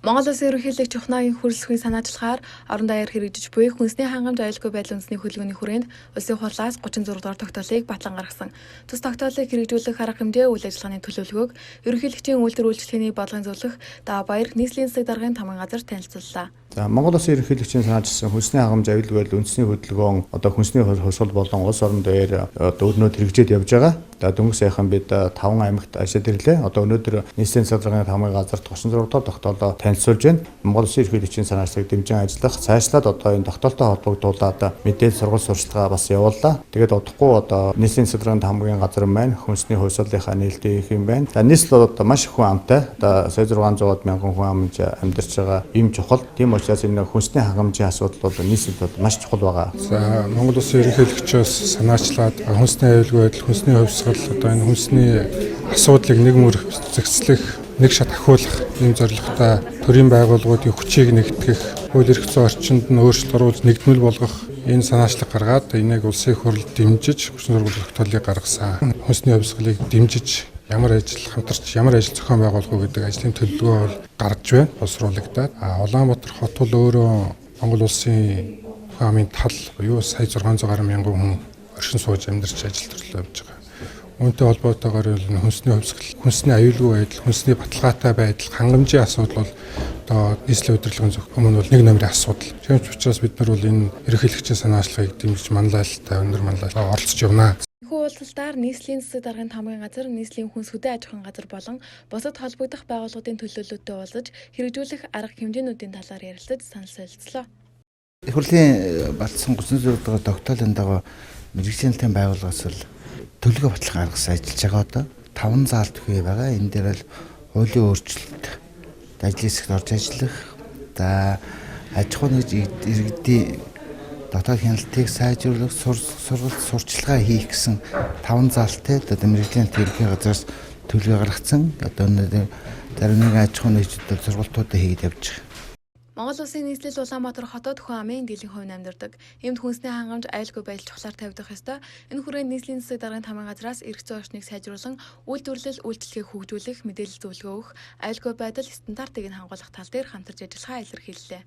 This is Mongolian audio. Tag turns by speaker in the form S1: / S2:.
S1: Монгол Улсын ерөнхийлөгч Чухнагийн хүрэлцэхүйн санаачлагаар орон даяар хэрэгжиж буй хүнсний хангамж аюулгүй байдал үндэсний хөдөлгөөний хүрээнд улсын хурлаас 34 дугаар тогтоолыг батлан гаргасан. Тус тогтоолыг хэрэгжүүлэх арга хэмжээ үйл ажиллагааны төлөвлөгөөг ерөнхийлөгчийн үйлдвэр үйлчлэгээний бодлогын зөвлөх Давбаяр нийслэлийн засаг даргын тамгын газар танилцууллаа.
S2: За Монгол Улсын ерөнхийлөгчийн санаачилсан хүнсний хангамж аюулгүй байдал үндэсний хөдөлгөөн хүнсний хосгол болон улс орон дээр өнөөдөр хэрэгжээд явж байгаа. Дөнгөж сайхан бид 5 аймагт ашиад ирлээ. Өнөөдөр нийслэлийн засаг даргын тамгын газар 36 дахь тогтоолоо танилцуулж байна. Монгол Улсын ерөнхийлөгчийн санаачлагыг дэмжин ажиллах, цаашлаад энэ тогтоолтой холбогдуулаад мэдээлэл сургалт сурчлагаа бас явууллаа. Тэгээд удахгүй нийслэлийн засаг даргын тамгын газар маань хүнсний хосголынхаа нээлттэй их юм байна. За нийслэл маш их хүн амтай. Сая 600 мянган хүн амж амьдарч байгаа юм чухал. Тийм учраас энэ хүнсний хангамжийн асуудал бол нийслэлд маш чухал байгаа.
S3: За Монгол Улсын ерөнхийлөгчөөс санаачлаад хүнсний аюулгүй байдал, хүнсний хувьсгал энэ хүнсний асуудлыг нэг мөр зэгцлэх, нэг шат ахиулах ийм зорилготой төрийн байгууллагуудын хүчийг нэгтгэх, хууль эрх зүйн орчинд нь өөрчлөлт оруулж нэгдмэл болгох энэ санаачлаг гаргаад энийг улсын хурл дэмжиж хүчин сургууль тогтоолыг гаргасан. Хүнсний хувьсгалыг дэмжиж ямар ажил зохион байгуулах уу гэдэг ажлын төлөвлөгөө бол гарч байна, боловсруулагдаад. Улаанбаатар хот бол өөрөө Монгол улсын хамын тал буюу сая 600 гаруй мянган хүн оршин сууж амьдарч ажил төрлөө явж байгаа. Үүнтэй холбоотойгоор хүнсний хувьсгал, хүнсний аюулгүй байдал, хүнсний баталгаатай байдал, хангамжийн асуудал бол нийслэлийн удирдлагын зөвхөн бол нэг номерын асуудал. Тийм учраас бид нар бол энэ ерөнхийлөгчийн санаачлагыг дэмжиж манлайлалтай өндөр манлайлалтай оролцож явна.
S1: Уулзалтаар нийслэлийн засаг даргын тамгын газар, нийслэлийн хүнс хөдөө аж ахуйн газар болон бусад холбогдох байгууллагуудын төлөөлөлтөд уулзаж хэрэгжүүлэх арга хэмжээнүүдийн талаар ярилцаж санал солилцлоо.
S4: Хурлын балтсан 36 дугаар тогтоолын дагуу мэргэжлийн байгууллагаас л төлөвлөгөө баталгаа гаргасан ажиллаж байгаа одоо 5 заалт хий байгаа. Энэ дээр л хуулийн өөрчлөлт ажлын хэсэгт орж ажиллах, аж ахуйн иргэдийн дотоод хяналтыг сайжруулах, сургалт сурчлагаа хийх гэсэн 5 заалттай мэргэжлийн ерөнхий газраас төлөвлөгөө гаргацсан. Өнөөдөр зарим нэгэн аж ахуйн нэгжүүд сургалтуудаа хийгээд явж байгаа.
S1: Монгол Улсын нийслэл Улаанбаатар хотод хүн амын дийлэн хувь амьдардаг. Иймд хүнсний хангамж аюулгүй байдал чухлаар тавигдах ёстой. Энэ хүрээнд нийслэлийн засаг даргын тамгын газраас эрх зүйн орчныг сайжруулан үйлдвэрлэл үйлчлэгийг хөгжүүлэх, мэдээлэл зөвлөгөө өгөх, аюулгүй байдал стандартыг хангуулах тал дээр хамтарч ажиллахаа илэрхийллээ.